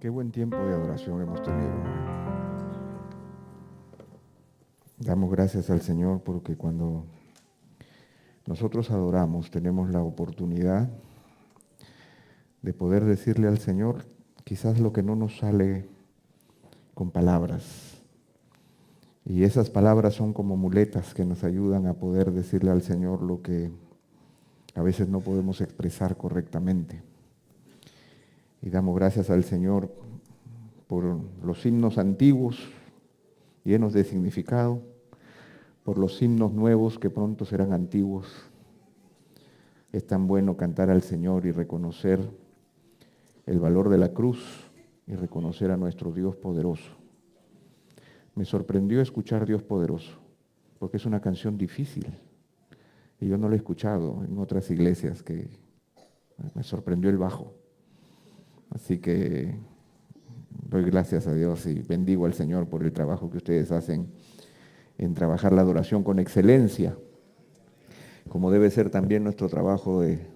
Qué buen tiempo de adoración hemos tenido. Damos gracias al Señor porque cuando nosotros adoramos tenemos la oportunidad de poder decirle al Señor quizás lo que no nos sale con palabras. Y esas palabras son como muletas que nos ayudan a poder decirle al Señor lo que a veces no podemos expresar correctamente. Y damos gracias al Señor por los himnos antiguos, llenos de significado, por los himnos nuevos que pronto serán antiguos. Es tan bueno cantar al Señor y reconocer el valor de la cruz y reconocer a nuestro Dios poderoso. Me sorprendió escuchar Dios poderoso, porque es una canción difícil. Y yo no la he escuchado en otras iglesias, que me sorprendió el bajo. Así que doy gracias a Dios y bendigo al Señor por el trabajo que ustedes hacen en trabajar la adoración con excelencia, como debe ser también nuestro trabajo de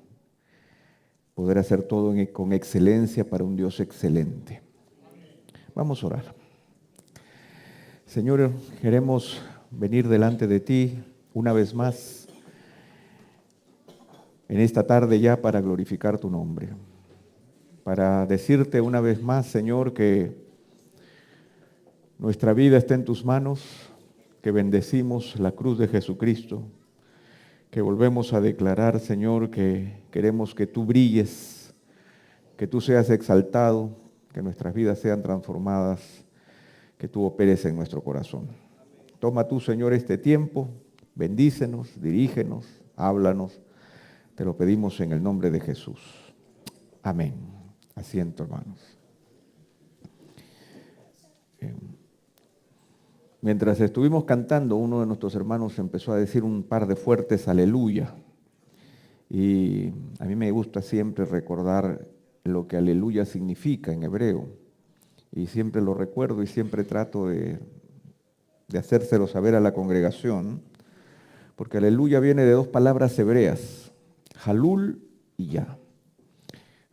poder hacer todo con excelencia para un Dios excelente. Vamos a orar. Señor, queremos venir delante de ti una vez más en esta tarde ya para glorificar tu nombre, para decirte una vez más, Señor, que nuestra vida está en tus manos, que bendecimos la cruz de Jesucristo, que volvemos a declarar, Señor, que queremos que tú brilles, que tú seas exaltado, que nuestras vidas sean transformadas, que tú operes en nuestro corazón. Toma tú, Señor, este tiempo, bendícenos, dirígenos, háblanos. Te lo pedimos en el nombre de Jesús. Amén. Asiento, hermanos. Mientras estuvimos cantando, uno de nuestros hermanos empezó a decir un par de fuertes aleluya. Y a mí me gusta siempre recordar lo que aleluya significa en hebreo. Y siempre lo recuerdo y siempre trato de hacérselo saber a la congregación, porque aleluya viene de dos palabras hebreas, halul y ya.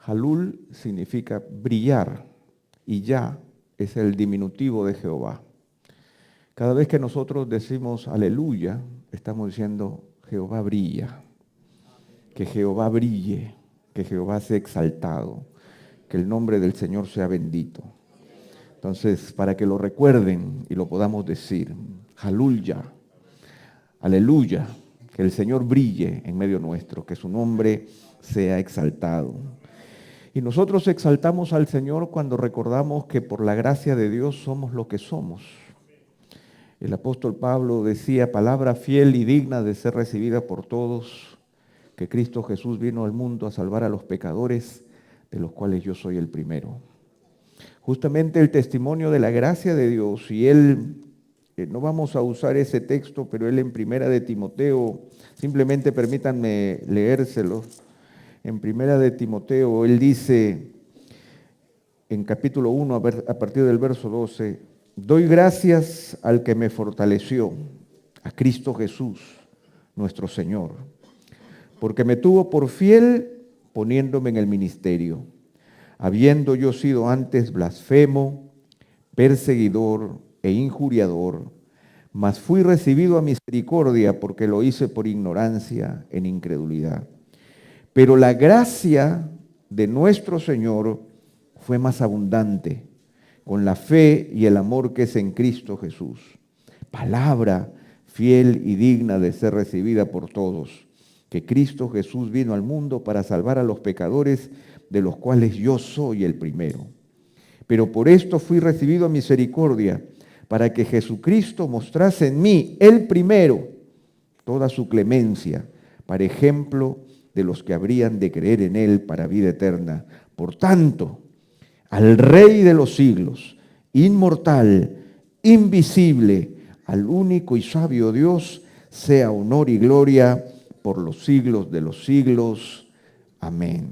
Halul significa brillar y ya es el diminutivo de Jehová. Cada vez que nosotros decimos aleluya, estamos diciendo Jehová brilla, que Jehová brille, que Jehová sea exaltado, que el nombre del Señor sea bendito. Entonces, para que lo recuerden y lo podamos decir, aleluya, aleluya, que el Señor brille en medio nuestro, que su nombre sea exaltado. Y nosotros exaltamos al Señor cuando recordamos que por la gracia de Dios somos lo que somos. El apóstol Pablo decía, palabra fiel y digna de ser recibida por todos, que Cristo Jesús vino al mundo a salvar a los pecadores, de los cuales yo soy el primero. Justamente el testimonio de la gracia de Dios, y él, no vamos a usar ese texto, pero él en Primera de Timoteo, simplemente permítanme leérselo, en Primera de Timoteo, él dice, en capítulo 1, a partir del verso 12, doy gracias al que me fortaleció, a Cristo Jesús, nuestro Señor, porque me tuvo por fiel poniéndome en el ministerio, habiendo yo sido antes blasfemo, perseguidor e injuriador, mas fui recibido a misericordia porque lo hice por ignorancia en incredulidad. Pero la gracia de nuestro Señor fue más abundante, con la fe y el amor que es en Cristo Jesús. Palabra fiel y digna de ser recibida por todos, que Cristo Jesús vino al mundo para salvar a los pecadores, de los cuales yo soy el primero. Pero por esto fui recibido a misericordia, para que Jesucristo mostrase en mí, el primero, toda su clemencia, para ejemplo de los que habrían de creer en Él para vida eterna. Por tanto, al Rey de los siglos, inmortal, invisible, al único y sabio Dios, sea honor y gloria por los siglos de los siglos. Amén.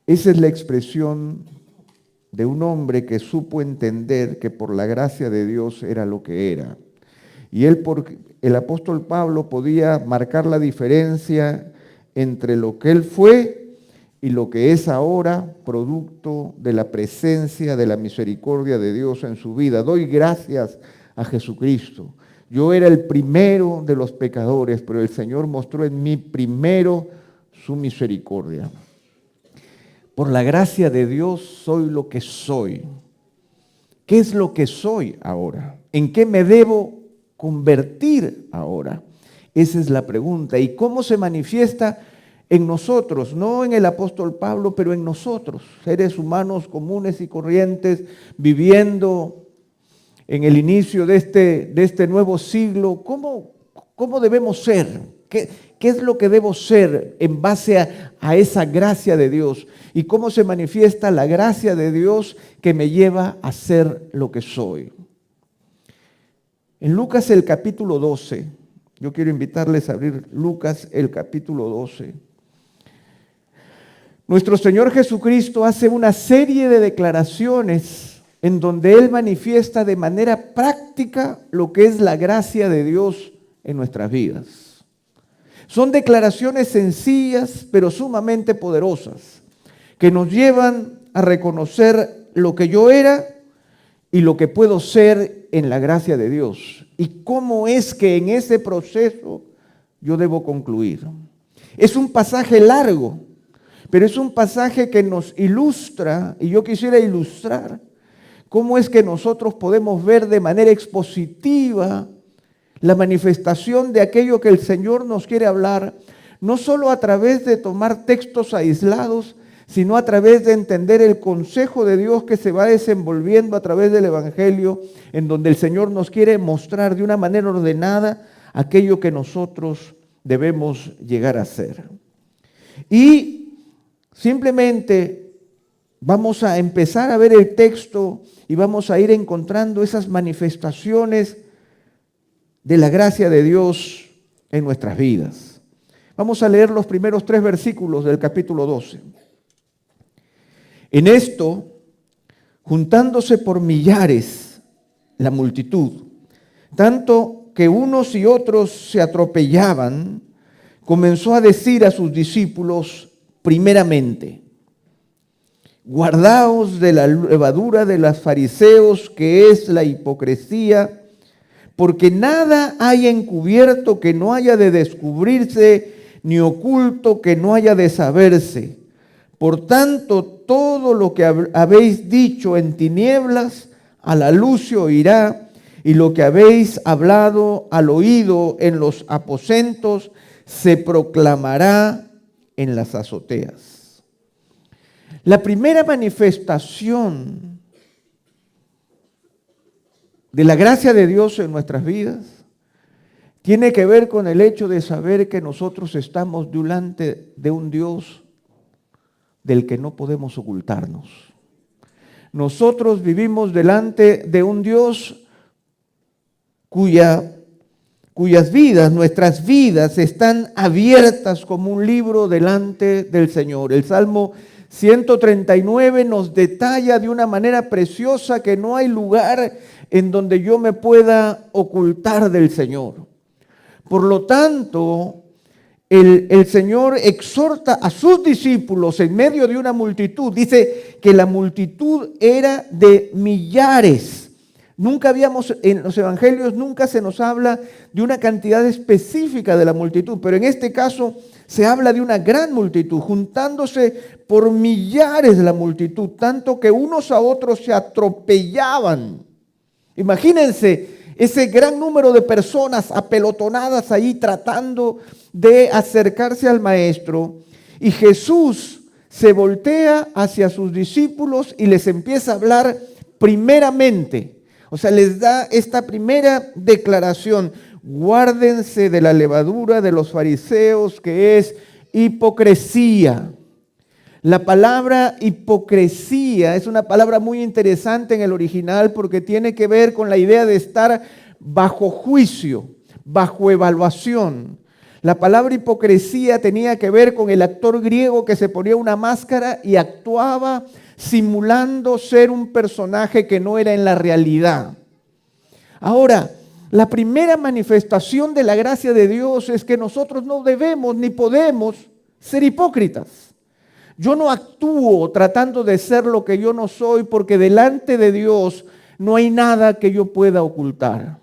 Esa es la expresión de un hombre que supo entender que por la gracia de Dios era lo que era. Y el apóstol Pablo podía marcar la diferencia entre lo que él fue y lo que es ahora producto de la presencia de la misericordia de Dios en su vida. Doy gracias a Jesucristo. Yo era el primero de los pecadores, pero el Señor mostró en mí primero su misericordia. Por la gracia de Dios soy lo que soy. ¿Qué es lo que soy ahora? ¿En qué me debo convertir ahora? Esa es la pregunta. ¿Y cómo se manifiesta en nosotros? No en el apóstol Pablo, pero en nosotros, seres humanos comunes y corrientes, viviendo en el inicio de este nuevo siglo. ¿Cómo debemos ser? ¿Qué es lo que debo ser en base a esa gracia de Dios? ¿Y cómo se manifiesta la gracia de Dios que me lleva a ser lo que soy? En Lucas el capítulo 12, yo quiero invitarles a abrir Lucas el capítulo 12. Nuestro Señor Jesucristo hace una serie de declaraciones en donde Él manifiesta de manera práctica lo que es la gracia de Dios en nuestras vidas. Son declaraciones sencillas, pero sumamente poderosas, que nos llevan a reconocer lo que yo era y lo que puedo ser en la gracia de Dios. Y cómo es que en ese proceso yo debo concluir. Es un pasaje largo, pero es un pasaje que nos ilustra, y yo quisiera ilustrar cómo es que nosotros podemos ver de manera expositiva la manifestación de aquello que el Señor nos quiere hablar, no solo a través de tomar textos aislados, sino a través de entender el consejo de Dios que se va desenvolviendo a través del Evangelio, en donde el Señor nos quiere mostrar de una manera ordenada aquello que nosotros debemos llegar a ser. Y simplemente vamos a empezar a ver el texto y vamos a ir encontrando esas manifestaciones de la gracia de Dios en nuestras vidas. Vamos a leer los primeros 3 versículos del capítulo 12. En esto, juntándose por millares la multitud, tanto que unos y otros se atropellaban, comenzó a decir a sus discípulos primeramente: guardaos de la levadura de los fariseos, que es la hipocresía, porque nada hay encubierto que no haya de descubrirse, ni oculto que no haya de saberse. Por tanto, todo lo que habéis dicho en tinieblas, a la luz se oirá, y lo que habéis hablado al oído en los aposentos, se proclamará en las azoteas. La primera manifestación de la gracia de Dios en nuestras vidas tiene que ver con el hecho de saber que nosotros estamos delante de un Dios del que no podemos ocultarnos. Nosotros vivimos delante de un Dios cuyas vidas, nuestras vidas, están abiertas como un libro delante del Señor. El Salmo 139 nos detalla de una manera preciosa que no hay lugar en donde yo me pueda ocultar del Señor. Por lo tanto, el Señor exhorta a sus discípulos en medio de una multitud. Dice que la multitud era de millares. En los evangelios nunca se nos habla de una cantidad específica de la multitud, pero en este caso se habla de una gran multitud, juntándose por millares la multitud, tanto que unos a otros se atropellaban. Imagínense ese gran número de personas apelotonadas ahí tratando de acercarse al maestro, y Jesús se voltea hacia sus discípulos y les empieza a hablar primeramente. O sea, les da esta primera declaración: guárdense de la levadura de los fariseos, que es hipocresía. La palabra hipocresía es una palabra muy interesante en el original porque tiene que ver con la idea de estar bajo juicio, bajo evaluación. La palabra hipocresía tenía que ver con el actor griego que se ponía una máscara y actuaba simulando ser un personaje que no era en la realidad. Ahora, la primera manifestación de la gracia de Dios es que nosotros no debemos ni podemos ser hipócritas. Yo no actúo tratando de ser lo que yo no soy, porque delante de Dios no hay nada que yo pueda ocultar.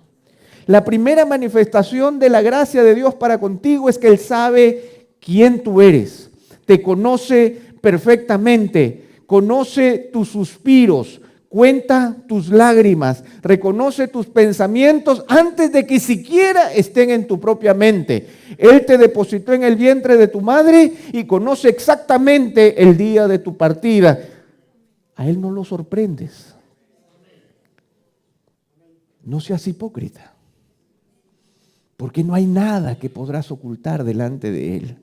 La primera manifestación de la gracia de Dios para contigo es que Él sabe quién tú eres. Te conoce perfectamente, conoce tus suspiros, cuenta tus lágrimas, reconoce tus pensamientos antes de que siquiera estén en tu propia mente. Él te depositó en el vientre de tu madre y conoce exactamente el día de tu partida. A Él no lo sorprendes. No seas hipócrita, porque no hay nada que podrás ocultar delante de Él.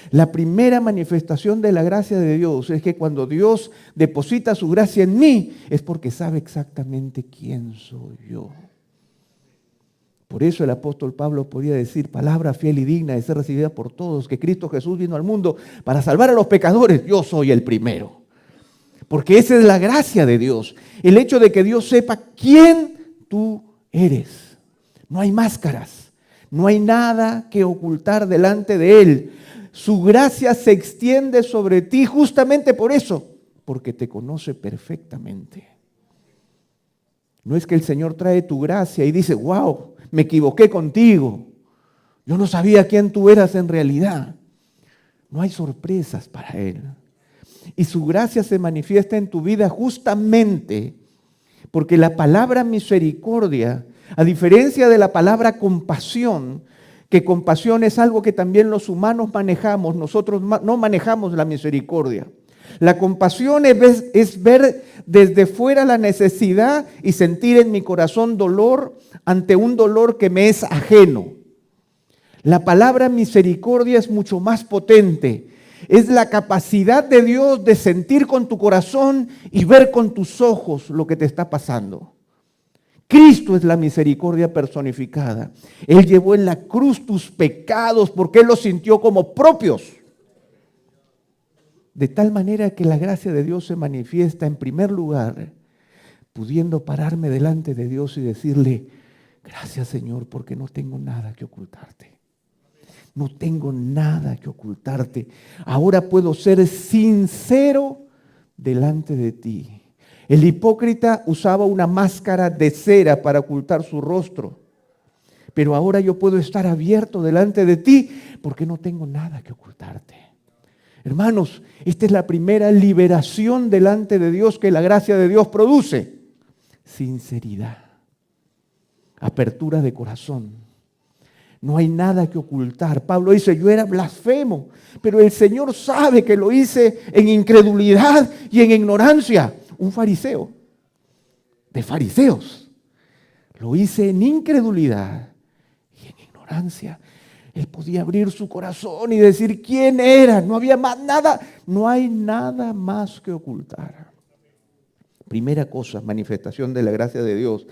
La primera manifestación de la gracia de Dios es que cuando Dios deposita su gracia en mí, es porque sabe exactamente quién soy yo. Por eso el apóstol Pablo podía decir, palabra fiel y digna de ser recibida por todos, que Cristo Jesús vino al mundo para salvar a los pecadores. Yo soy el primero. Porque esa es la gracia de Dios. El hecho de que Dios sepa quién tú eres. No hay máscaras. No hay nada que ocultar delante de Él. Su gracia se extiende sobre ti justamente por eso, porque te conoce perfectamente. No es que el Señor trae tu gracia y dice, wow, me equivoqué contigo. Yo no sabía quién tú eras en realidad. No hay sorpresas para Él. Y su gracia se manifiesta en tu vida justamente porque la palabra misericordia, a diferencia de la palabra compasión, que compasión es algo que también los humanos manejamos, nosotros no manejamos la misericordia. La compasión es ver desde fuera la necesidad y sentir en mi corazón dolor ante un dolor que me es ajeno. La palabra misericordia es mucho más potente. Es la capacidad de Dios de sentir con tu corazón y ver con tus ojos lo que te está pasando. Cristo es la misericordia personificada. Él llevó en la cruz tus pecados porque Él los sintió como propios. De tal manera que la gracia de Dios se manifiesta en primer lugar, pudiendo pararme delante de Dios y decirle, gracias Señor, porque no tengo nada que ocultarte. No tengo nada que ocultarte. Ahora puedo ser sincero delante de ti. El hipócrita usaba una máscara de cera para ocultar su rostro. Pero ahora yo puedo estar abierto delante de ti porque no tengo nada que ocultarte. Hermanos, esta es la primera liberación delante de Dios que la gracia de Dios produce. Sinceridad, apertura de corazón. No hay nada que ocultar. Pablo dice, yo era blasfemo, pero el Señor sabe que lo hice en incredulidad y en ignorancia. Un fariseo, de fariseos, lo hice en incredulidad y en ignorancia. Él podía abrir su corazón y decir quién era. No había más nada, no hay nada más que ocultar. Primera cosa, manifestación de la gracia de Dios.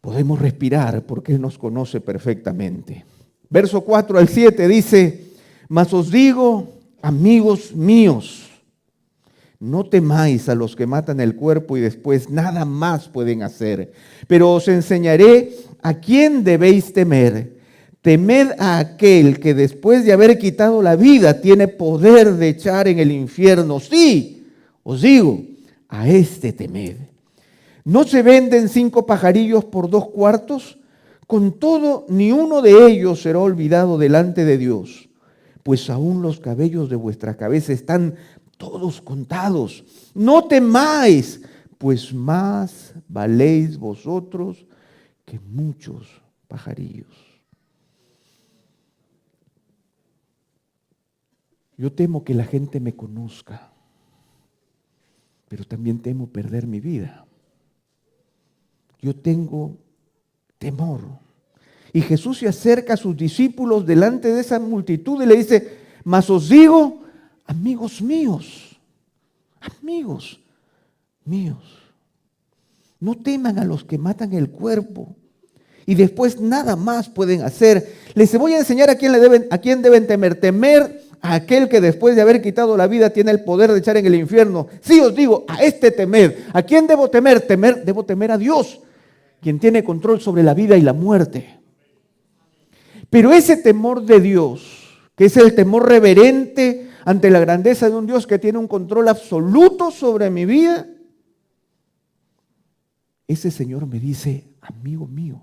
Podemos respirar porque Él nos conoce perfectamente. Verso 4 al 7 dice, mas os digo, amigos míos, no temáis a los que matan el cuerpo y después nada más pueden hacer. Pero os enseñaré a quién debéis temer. Temed a aquel que después de haber quitado la vida tiene poder de echar en el infierno. Sí, os digo, a este temed. ¿No se venden 5 pajarillos por 2 cuartos? Con todo, ni uno de ellos será olvidado delante de Dios, pues aún los cabellos de vuestra cabeza están todos contados. No temáis, pues más valéis vosotros que muchos pajarillos. Yo temo que la gente me conozca, pero también temo perder mi vida. Yo tengo temor. Y Jesús se acerca a sus discípulos delante de esa multitud y le dice, mas os digo, amigos míos, no teman a los que matan el cuerpo y después nada más pueden hacer. Les voy a enseñar a quién deben temer. Temer a aquel que después de haber quitado la vida tiene el poder de echar en el infierno. Sí os digo, a este temed. ¿A quién debo temer? Debo temer a Dios, quien tiene control sobre la vida y la muerte. Pero ese temor de Dios, que es el temor reverente ante la grandeza de un Dios que tiene un control absoluto sobre mi vida, ese Señor me dice, amigo mío,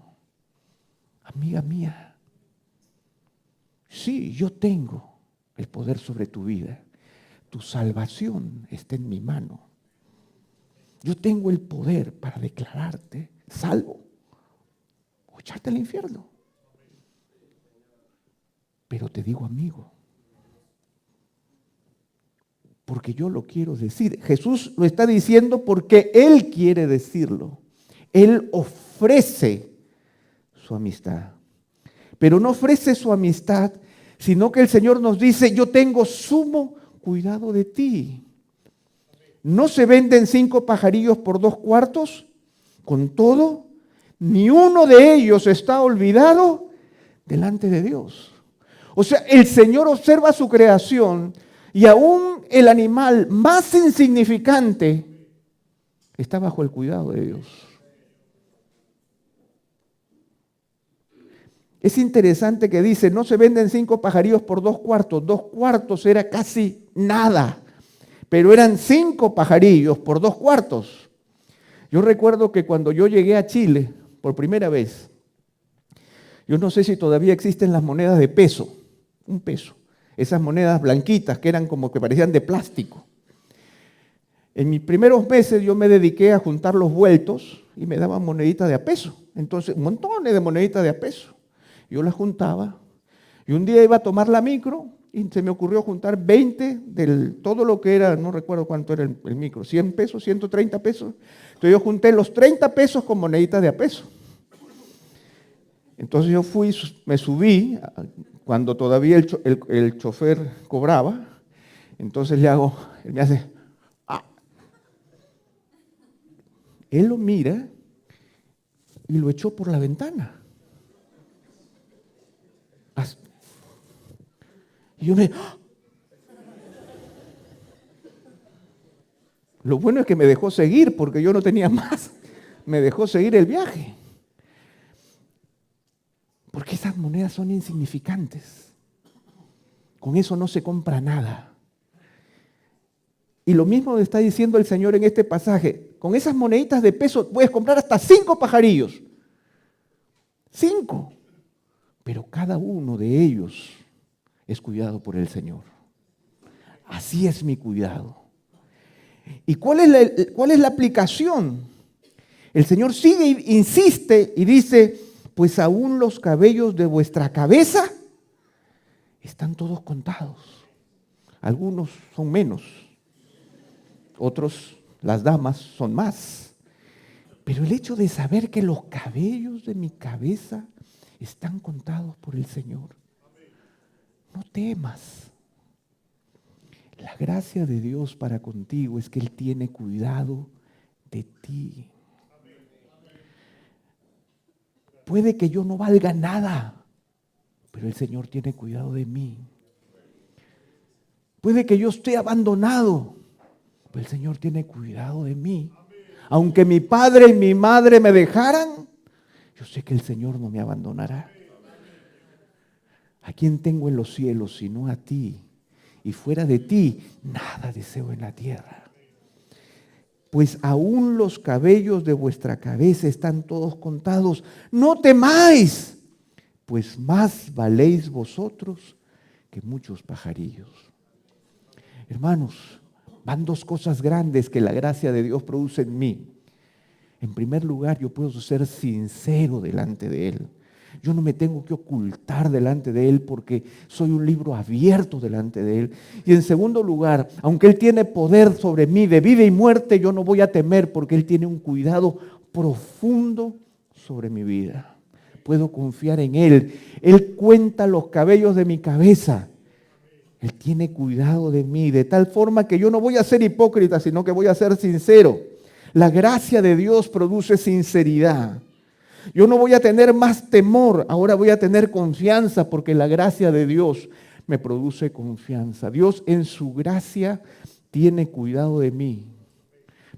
amiga mía, sí, yo tengo el poder sobre tu vida. Tu salvación está en mi mano. Yo tengo el poder para declararte salvo o echarte al infierno. Pero te digo, amigo, porque yo lo quiero decir. Jesús lo está diciendo porque Él quiere decirlo. Él ofrece su amistad. Pero no ofrece su amistad, sino que el Señor nos dice, yo tengo sumo cuidado de ti. ¿No se venden 5 pajarillos por 2 cuartos? Con todo, ni uno de ellos está olvidado delante de Dios. O sea, el Señor observa su creación y aún el animal más insignificante está bajo el cuidado de Dios. Es interesante que dice, no se venden 5 pajarillos por 2 cuartos. 2 cuartos era casi nada, pero eran 5 pajarillos por 2 cuartos. Yo recuerdo que cuando yo llegué a Chile por primera vez, yo no sé si todavía existen las monedas de peso, un peso, esas monedas blanquitas que eran como que parecían de plástico. En mis primeros meses yo me dediqué a juntar los vueltos y me daban moneditas de a peso. Entonces, montones de moneditas de a peso. Yo las juntaba y un día iba a tomar la micro y se me ocurrió juntar 20 del todo lo que era, no recuerdo cuánto era el micro, 100 pesos, 130 pesos. Entonces yo junté los 30 pesos con moneditas de a peso. Entonces yo fui, me subí, cuando todavía el chofer cobraba, entonces él me hace, ¡ah! Él lo mira y lo echó por la ventana. Y yo ¡ah! Lo bueno es que me dejó seguir porque yo no tenía más. Me dejó seguir el viaje. Porque esas monedas son insignificantes. Con eso no se compra nada. Y lo mismo está diciendo el Señor en este pasaje. Con esas moneditas de peso puedes comprar hasta 5 pajarillos. 5. Pero cada uno de ellos es cuidado por el Señor. Así es mi cuidado. ¿Y cuál es la aplicación? El Señor sigue, insiste y dice, pues aún los cabellos de vuestra cabeza están todos contados. Algunos son menos, otros, las damas, son más. Pero el hecho de saber que los cabellos de mi cabeza están contados por el Señor, no temas. La gracia de Dios para contigo es que Él tiene cuidado de ti. Puede que yo no valga nada, pero el Señor tiene cuidado de mí. Puede que yo esté abandonado, pero el Señor tiene cuidado de mí. Aunque mi padre y mi madre me dejaran, yo sé que el Señor no me abandonará. ¿A quién tengo en los cielos sino a ti? Y fuera de ti, nada deseo en la tierra. Pues aún los cabellos de vuestra cabeza están todos contados. No temáis, pues más valéis vosotros que muchos pajarillos. Hermanos, van 2 cosas grandes que la gracia de Dios produce en mí. En primer lugar, yo puedo ser sincero delante de Él. Yo no me tengo que ocultar delante de Él porque soy un libro abierto delante de Él. Y en segundo lugar, aunque Él tiene poder sobre mí de vida y muerte, yo no voy a temer porque Él tiene un cuidado profundo sobre mi vida. Puedo confiar en Él. Él cuenta los cabellos de mi cabeza. Él tiene cuidado de mí, de tal forma que yo no voy a ser hipócrita, sino que voy a ser sincero. La gracia de Dios produce sinceridad. Yo no voy a tener más temor, ahora voy a tener confianza porque la gracia de Dios me produce confianza. Dios en su gracia tiene cuidado de mí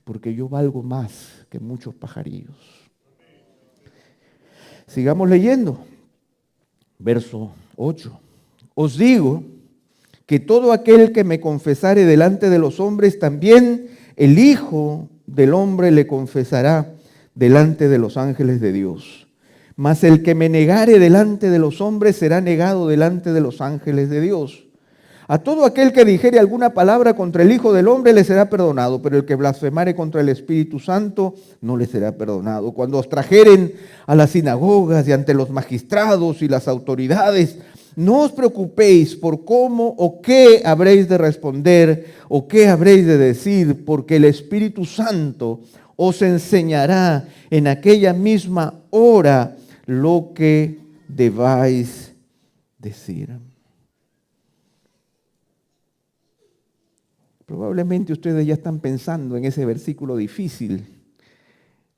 porque yo valgo más que muchos pajarillos. Sigamos leyendo. Verso 8. Os digo que todo aquel que me confesare delante de los hombres, también el Hijo del Hombre le confesará delante de los ángeles de Dios. Mas el que me negare delante de los hombres será negado delante de los ángeles de Dios. A todo aquel que dijere alguna palabra contra el Hijo del Hombre le será perdonado, pero el que blasfemare contra el Espíritu Santo no le será perdonado. Cuando os trajeren a las sinagogas y ante los magistrados y las autoridades, no os preocupéis por cómo o qué habréis de responder o qué habréis de decir, porque el Espíritu Santo os enseñará en aquella misma hora lo que debáis decir. Probablemente ustedes ya están pensando en ese versículo difícil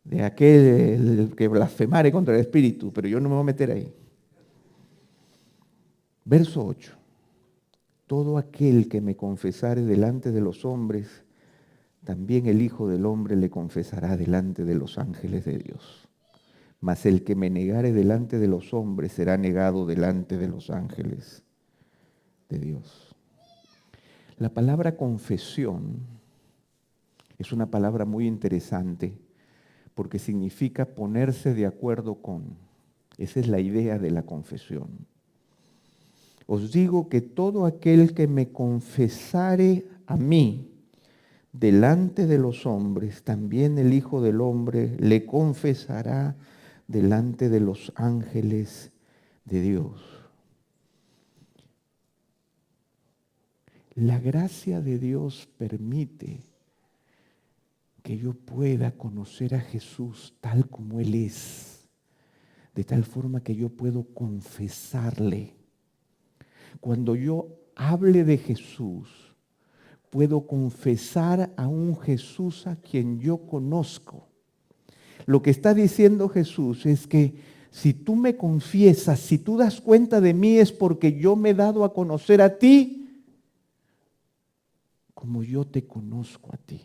de aquel que blasfemare contra el Espíritu, pero yo no me voy a meter ahí. Verso 8. Todo aquel que me confesare delante de los hombres, también el Hijo del Hombre le confesará delante de los ángeles de Dios. Mas el que me negare delante de los hombres será negado delante de los ángeles de Dios. La palabra confesión es una palabra muy interesante porque significa ponerse de acuerdo con. Esa es la idea de la confesión. Os digo que todo aquel que me confesare a mí delante de los hombres, también el Hijo del Hombre le confesará delante de los ángeles de Dios. La gracia de Dios permite que yo pueda conocer a Jesús tal como Él es, de tal forma que yo puedo confesarle. Cuando yo hable de Jesús, puedo confesar a un Jesús a quien yo conozco. Lo que está diciendo Jesús es que si tú me confiesas, si tú das cuenta de mí, es porque yo me he dado a conocer a ti como yo te conozco a ti.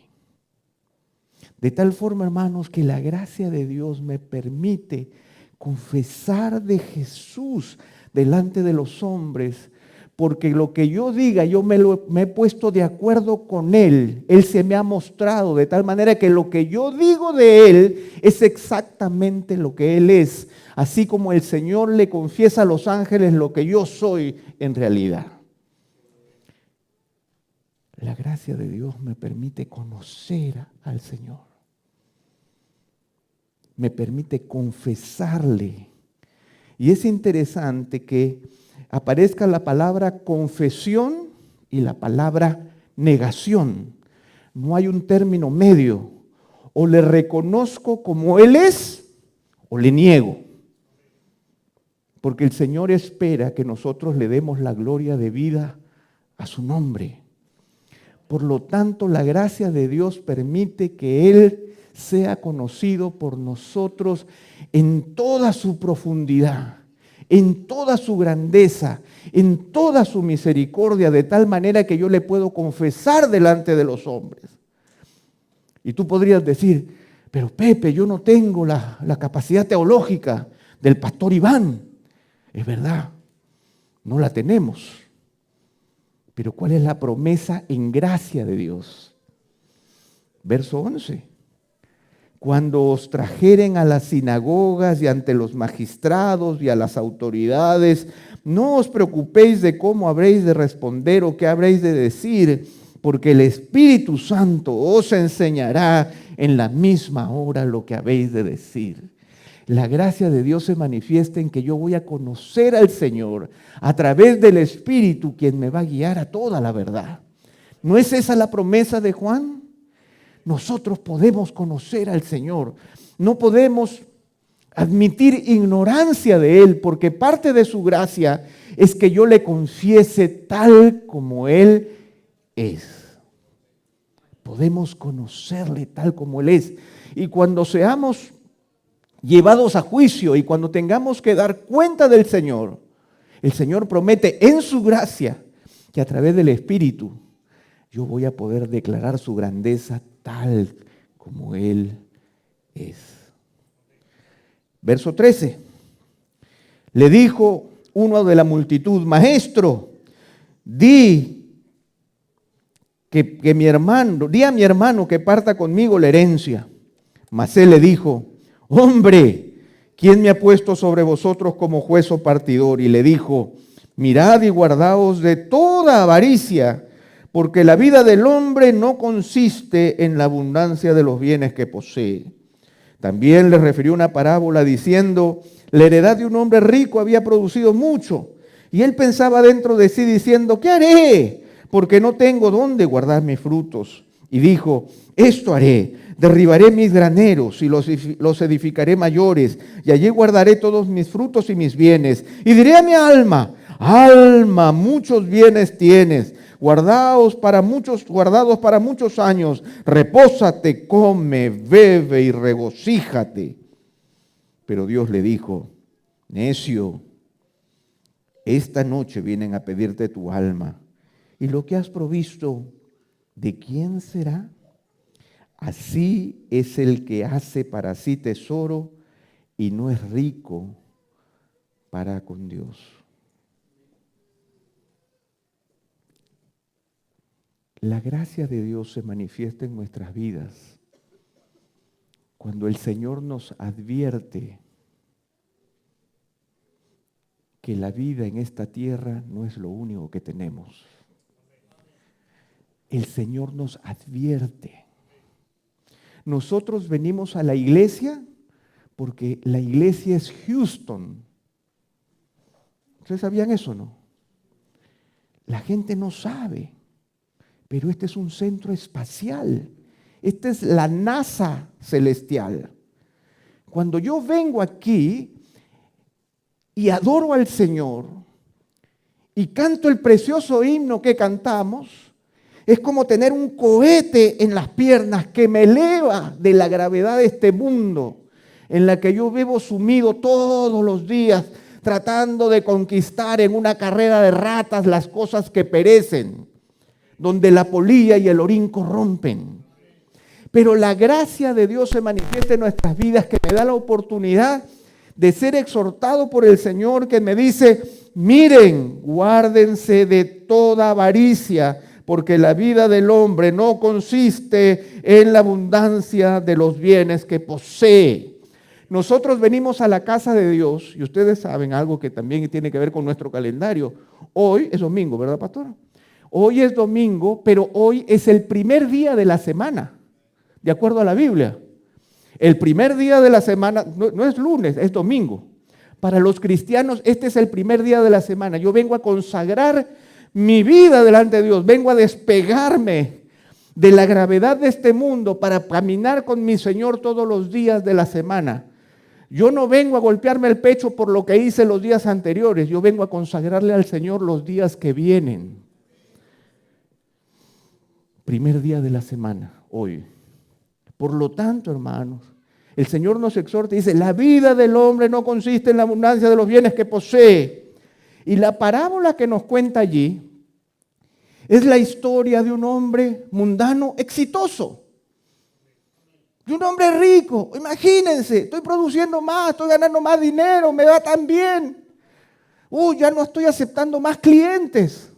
De tal forma, hermanos, que la gracia de Dios me permite confesar de Jesús delante de los hombres, porque lo que yo diga, yo me he puesto de acuerdo con Él. Él se me ha mostrado de tal manera que lo que yo digo de Él es exactamente lo que Él es, así como el Señor le confiesa a los ángeles lo que yo soy en realidad. La gracia de Dios me permite conocer al Señor. Me permite confesarle. Y es interesante que aparezca la palabra confesión y la palabra negación. No hay un término medio. O le reconozco como Él es, o le niego. Porque el Señor espera que nosotros le demos la gloria de vida a su nombre. Por lo tanto, la gracia de Dios permite que Él sea conocido por nosotros en toda su profundidad, en toda su grandeza, en toda su misericordia, de tal manera que yo le puedo confesar delante de los hombres. Y tú podrías decir, pero Pepe, yo no tengo la capacidad teológica del pastor Iván. Es verdad, no la tenemos. Pero ¿cuál es la promesa en gracia de Dios? Verso 11. Cuando os trajeren a las sinagogas y ante los magistrados y a las autoridades, no os preocupéis de cómo habréis de responder o qué habréis de decir, porque el Espíritu Santo os enseñará en la misma hora lo que habéis de decir. La gracia de Dios se manifiesta en que yo voy a conocer al Señor a través del Espíritu, quien me va a guiar a toda la verdad. ¿No es esa la promesa de Juan? Nosotros podemos conocer al Señor. No podemos admitir ignorancia de Él, porque parte de su gracia es que yo le confiese tal como Él es. Podemos conocerle tal como Él es. Y cuando seamos llevados a juicio y cuando tengamos que dar cuenta del Señor, el Señor promete en su gracia que a través del Espíritu yo voy a poder declarar su grandeza tal como Él es. Verso 13. Le dijo uno de la multitud: Maestro, di que mi hermano, di a mi hermano que parta conmigo la herencia. Mas él le dijo, hombre, ¿quién me ha puesto sobre vosotros como juez o partidor? Y le dijo, mirad y guardaos de toda avaricia, porque la vida del hombre no consiste en la abundancia de los bienes que posee. También le refirió una parábola diciendo, la heredad de un hombre rico había producido mucho. Y él pensaba dentro de sí diciendo, ¿qué haré? Porque no tengo dónde guardar mis frutos. Y dijo, esto haré, derribaré mis graneros y los edificaré mayores, y allí guardaré todos mis frutos y mis bienes. Y diré a mi alma, alma, muchos bienes tienes, guardados para muchos años, repósate, come, bebe y regocíjate. Pero Dios le dijo, necio, esta noche vienen a pedirte tu alma, y lo que has provisto, ¿de quién será? Así es el que hace para sí tesoro y no es rico para con Dios. La gracia de Dios se manifiesta en nuestras vidas cuando el Señor nos advierte que la vida en esta tierra no es lo único que tenemos. El Señor nos advierte. Nosotros venimos a la iglesia porque la iglesia es Houston. ¿Ustedes sabían eso o no? La gente no sabe, pero este es un centro espacial. Esta es la NASA celestial. Cuando yo vengo aquí y adoro al Señor y canto el precioso himno que cantamos, es como tener un cohete en las piernas que me eleva de la gravedad de este mundo en la que yo vivo sumido todos los días tratando de conquistar en una carrera de ratas las cosas que perecen, donde la polilla y el orín corrompen. Pero la gracia de Dios se manifiesta en nuestras vidas, que me da la oportunidad de ser exhortado por el Señor, que me dice, miren, guárdense de toda avaricia, porque la vida del hombre no consiste en la abundancia de los bienes que posee. Nosotros venimos a la casa de Dios, y ustedes saben algo que también tiene que ver con nuestro calendario. Hoy es domingo, ¿verdad, pastor? Hoy es domingo, pero hoy es el primer día de la semana, de acuerdo a la Biblia. El primer día de la semana, no es lunes, es domingo. Para los cristianos, este es el primer día de la semana. Yo vengo a consagrar mi vida delante de Dios, vengo a despegarme de la gravedad de este mundo para caminar con mi Señor todos los días de la semana. Yo no vengo a golpearme el pecho por lo que hice los días anteriores, yo vengo a consagrarle al Señor los días que vienen. Primer día de la semana, hoy. Por lo tanto, hermanos, el Señor nos exhorta y dice, la vida del hombre no consiste en la abundancia de los bienes que posee. Y la parábola que nos cuenta allí es la historia de un hombre mundano exitoso, de un hombre rico. Imagínense, estoy produciendo más, estoy ganando más dinero, me va tan bien. Ya no estoy aceptando más clientes.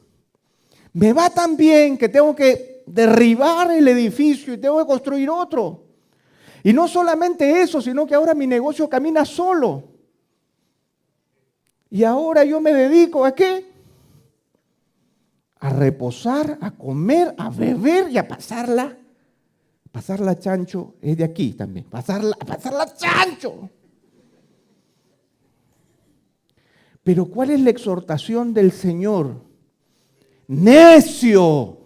Me va tan bien que tengo que derribar el edificio y tengo que construir otro. Y no solamente eso, sino que ahora mi negocio camina solo. Y ahora yo me dedico ¿a qué? A reposar, a comer, a beber y a pasarla. Pasarla chancho es de aquí también. Pasarla chancho. Pero ¿cuál es la exhortación del Señor? Necio.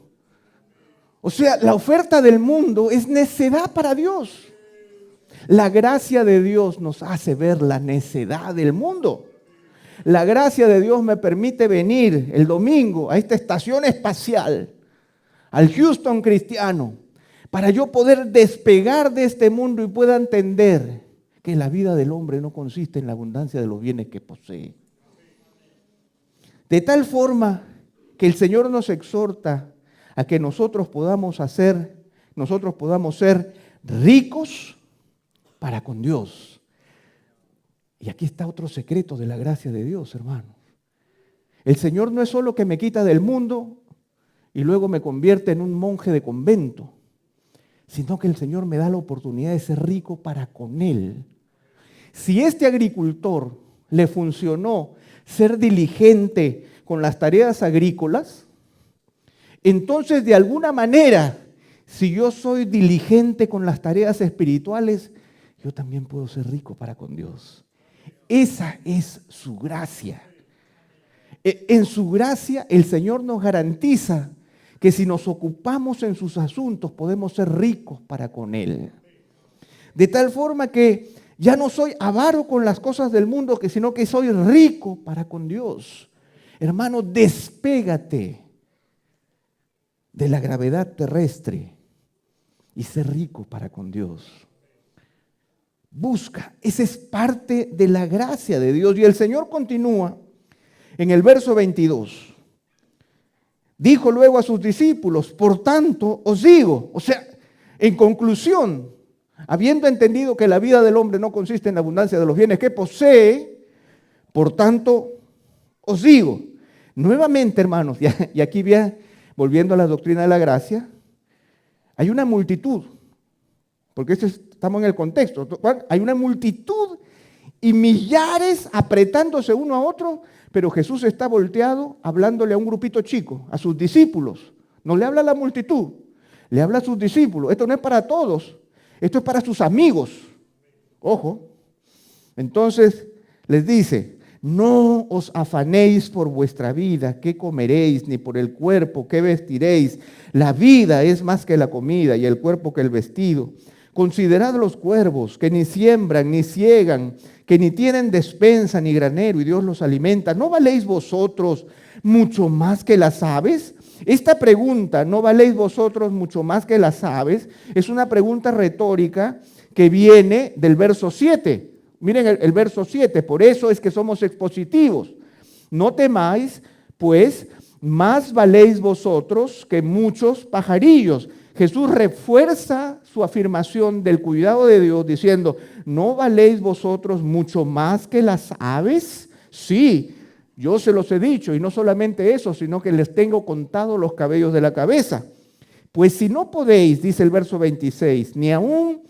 O sea, la oferta del mundo es necedad para Dios. La gracia de Dios nos hace ver la necedad del mundo. La gracia de Dios me permite venir el domingo a esta estación espacial, al Houston cristiano, para yo poder despegar de este mundo y pueda entender que la vida del hombre no consiste en la abundancia de los bienes que posee. De tal forma que el Señor nos exhorta a que nosotros podamos ser ricos para con Dios. Y aquí está otro secreto de la gracia de Dios, hermanos. El Señor no es solo que me quita del mundo y luego me convierte en un monje de convento, sino que el Señor me da la oportunidad de ser rico para con Él. Si este agricultor le funcionó ser diligente con las tareas agrícolas, entonces de alguna manera, si yo soy diligente con las tareas espirituales, yo también puedo ser rico para con Dios. Esa es su gracia. En su gracia el Señor nos garantiza que si nos ocupamos en sus asuntos podemos ser ricos para con Él. De tal forma que ya no soy avaro con las cosas del mundo, sino que soy rico para con Dios. Hermano, despégate de la gravedad terrestre y sé rico para con Dios. Busca, esa es parte de la gracia de Dios. Y el Señor continúa en el verso 22. Dijo luego a sus discípulos, por tanto os digo, o sea, en conclusión, habiendo entendido que la vida del hombre no consiste en la abundancia de los bienes que posee, por tanto os digo, nuevamente hermanos, y aquí volviendo a la doctrina de la gracia, hay una multitud, porque estamos en el contexto, hay una multitud y millares apretándose uno a otro, pero Jesús está volteado hablándole a un grupito chico, a sus discípulos. No le habla a la multitud, le habla a sus discípulos. Esto no es para todos, esto es para sus amigos. Ojo. Entonces les dice, no os afanéis por vuestra vida, qué comeréis, ni por el cuerpo, qué vestiréis. La vida es más que la comida y el cuerpo que el vestido. Considerad los cuervos, que ni siembran, ni siegan, que ni tienen despensa ni granero, y Dios los alimenta. ¿No valéis vosotros mucho más que las aves? Esta pregunta, ¿no valéis vosotros mucho más que las aves?, es una pregunta retórica que viene del verso 7. Miren el verso 7, por eso es que somos expositivos. No temáis, pues, más valéis vosotros que muchos pajarillos. Jesús refuerza su afirmación del cuidado de Dios diciendo, ¿no valéis vosotros mucho más que las aves? Sí, yo se los he dicho, y no solamente eso, sino que les tengo contado los cabellos de la cabeza. Pues si no podéis, dice el verso 26, ni aún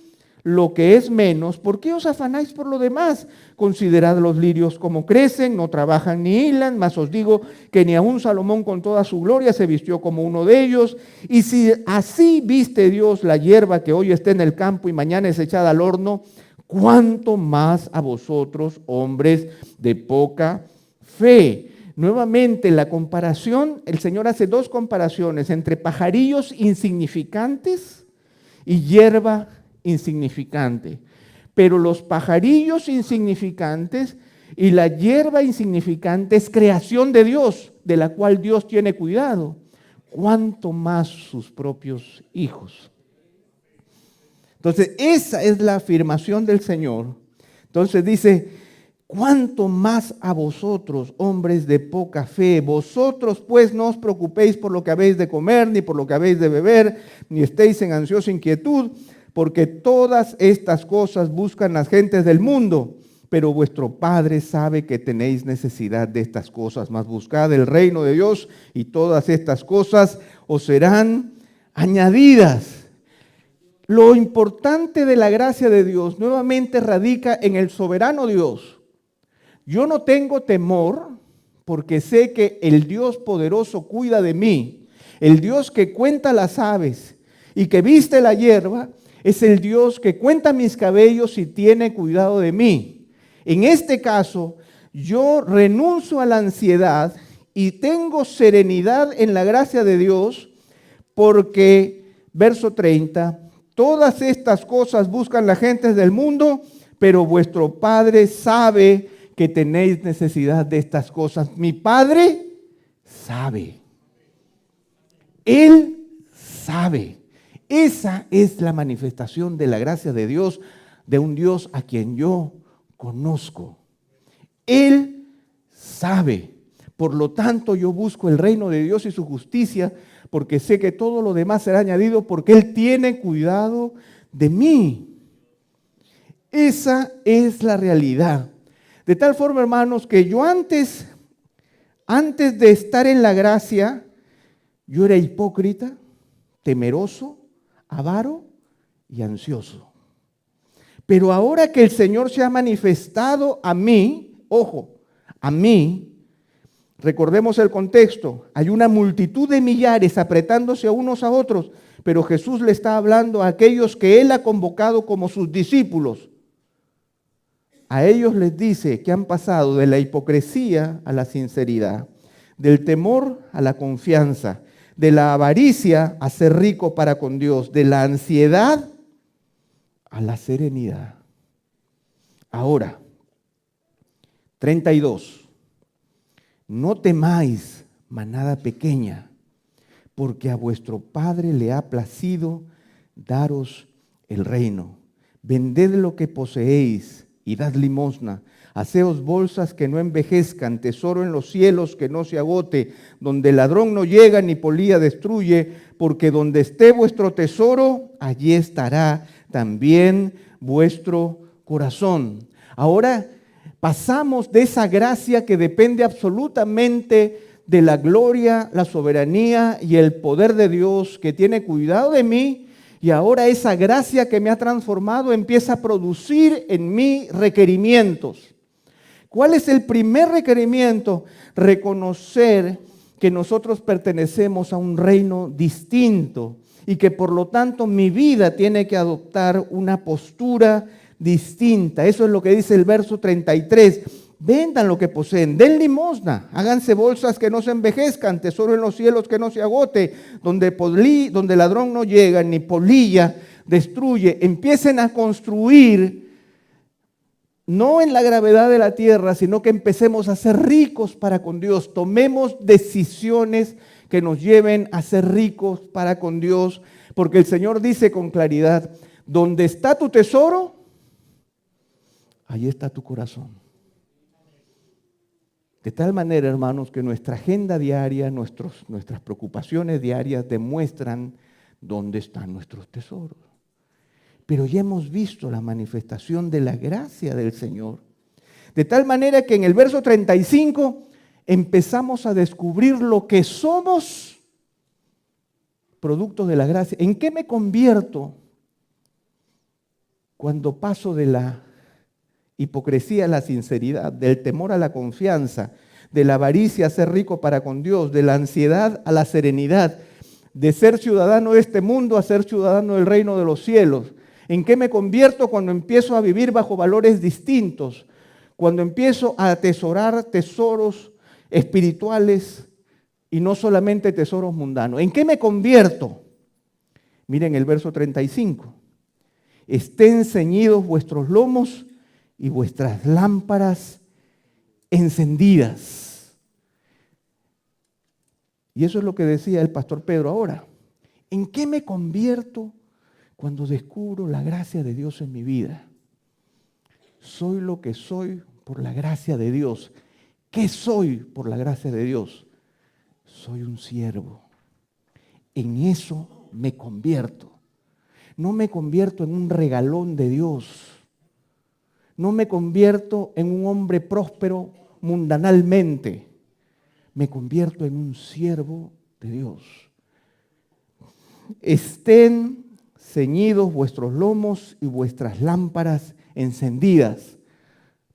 lo que es menos, ¿por qué os afanáis por lo demás? Considerad los lirios como crecen, no trabajan ni hilan, mas os digo que ni aun Salomón con toda su gloria se vistió como uno de ellos. Y si así viste Dios la hierba que hoy está en el campo y mañana es echada al horno, ¿cuánto más a vosotros, hombres de poca fe? Nuevamente la comparación, el Señor hace dos comparaciones entre pajarillos insignificantes y hierba insignificante. Pero los pajarillos insignificantes y la hierba insignificante es creación de Dios, de la cual Dios tiene cuidado. ¿Cuánto más sus propios hijos? Entonces, esa es la afirmación del Señor. Entonces dice, ¿cuánto más a vosotros, hombres de poca fe? Vosotros pues no os preocupéis por lo que habéis de comer, ni por lo que habéis de beber, ni estéis en ansiosa inquietud, porque todas estas cosas buscan las gentes del mundo, pero vuestro Padre sabe que tenéis necesidad de estas cosas. Mas buscad el reino de Dios y todas estas cosas os serán añadidas. Lo importante de la gracia de Dios nuevamente radica en el soberano Dios. Yo no tengo temor porque sé que el Dios poderoso cuida de mí. El Dios que cuenta las aves y que viste la hierba es el Dios que cuenta mis cabellos y tiene cuidado de mí. En este caso, yo renuncio a la ansiedad y tengo serenidad en la gracia de Dios porque, verso 30, todas estas cosas buscan las gentes del mundo, pero vuestro Padre sabe que tenéis necesidad de estas cosas. Mi Padre sabe. Él sabe. Esa es la manifestación de la gracia de Dios, de un Dios a quien yo conozco. Él sabe. Por lo tanto, yo busco el reino de Dios y su justicia, porque sé que todo lo demás será añadido, porque Él tiene cuidado de mí. Esa es la realidad. De tal forma, hermanos, que yo antes de estar en la gracia, yo era hipócrita, temeroso, avaro y ansioso. Pero ahora que el Señor se ha manifestado a mí, ojo, a mí, recordemos el contexto, hay una multitud de millares apretándose a unos a otros, pero Jesús le está hablando a aquellos que Él ha convocado como sus discípulos. A ellos les dice que han pasado de la hipocresía a la sinceridad, del temor a la confianza, de la avaricia a ser rico para con Dios, de la ansiedad a la serenidad. Ahora, 32. No temáis, manada pequeña, porque a vuestro Padre le ha placido daros el reino. Vended lo que poseéis y dad limosna. Haceos bolsas que no envejezcan, tesoro en los cielos que no se agote, donde el ladrón no llega ni polilla destruye, porque donde esté vuestro tesoro, allí estará también vuestro corazón. Ahora pasamos de esa gracia que depende absolutamente de la gloria, la soberanía y el poder de Dios que tiene cuidado de mí, y ahora esa gracia que me ha transformado empieza a producir en mí requerimientos. ¿Cuál es el primer requerimiento? Reconocer que nosotros pertenecemos a un reino distinto y que por lo tanto mi vida tiene que adoptar una postura distinta. Eso es lo que dice el verso 33. Vendan lo que poseen, den limosna, háganse bolsas que no se envejezcan, tesoro en los cielos que no se agote, donde ladrón no llega ni polilla destruye. Empiecen a construir, no en la gravedad de la tierra, sino que empecemos a ser ricos para con Dios. Tomemos decisiones que nos lleven a ser ricos para con Dios, porque el Señor dice con claridad, donde está tu tesoro, ahí está tu corazón. De tal manera, hermanos, que nuestra agenda diaria, nuestras preocupaciones diarias demuestran dónde están nuestros tesoros. Pero ya hemos visto la manifestación de la gracia del Señor. De tal manera que en el verso 35 empezamos a descubrir lo que somos producto de la gracia. ¿En qué me convierto cuando paso de la hipocresía a la sinceridad, del temor a la confianza, de la avaricia a ser rico para con Dios, de la ansiedad a la serenidad, de ser ciudadano de este mundo a ser ciudadano del reino de los cielos? ¿En qué me convierto cuando empiezo a vivir bajo valores distintos? Cuando empiezo a atesorar tesoros espirituales y no solamente tesoros mundanos. ¿En qué me convierto? Miren el verso 35. Estén ceñidos vuestros lomos y vuestras lámparas encendidas. Y eso es lo que decía el pastor Pedro ahora. ¿En qué me convierto cuando descubro la gracia de Dios en mi vida? Soy lo que soy por la gracia de Dios. ¿Qué soy por la gracia de Dios? Soy un siervo. En eso me convierto. No me convierto en un regalón de Dios. No me convierto en un hombre próspero mundanalmente. Me convierto en un siervo de Dios. Estén ceñidos vuestros lomos y vuestras lámparas encendidas.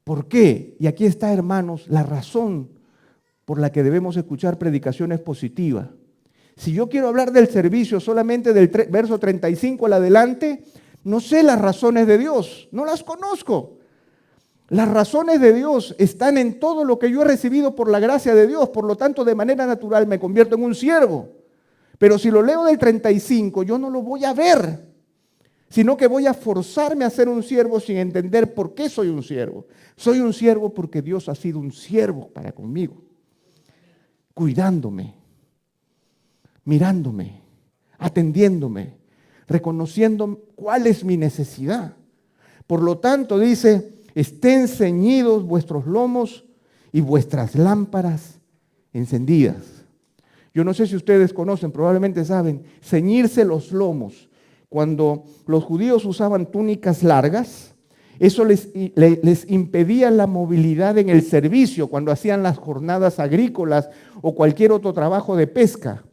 ¿Por qué? Y aquí está, hermanos, la razón por la que debemos escuchar predicaciones positivas. Si yo quiero hablar del servicio solamente del verso 35 al adelante, no sé las razones de Dios, no las conozco. Las razones de Dios están en todo lo que yo he recibido por la gracia de Dios, por lo tanto, de manera natural me convierto en un siervo. Pero si lo leo del 35, yo no lo voy a ver, sino que voy a forzarme a ser un siervo sin entender por qué soy un siervo. Soy un siervo porque Dios ha sido un siervo para conmigo, cuidándome, mirándome, atendiéndome, reconociendo cuál es mi necesidad. Por lo tanto, dice, estén ceñidos vuestros lomos y vuestras lámparas encendidas. Yo no sé si ustedes conocen, probablemente saben, ceñirse los lomos. Cuando los judíos usaban túnicas largas, eso les impedía la movilidad en el servicio, cuando hacían las jornadas agrícolas o cualquier otro trabajo de pesca.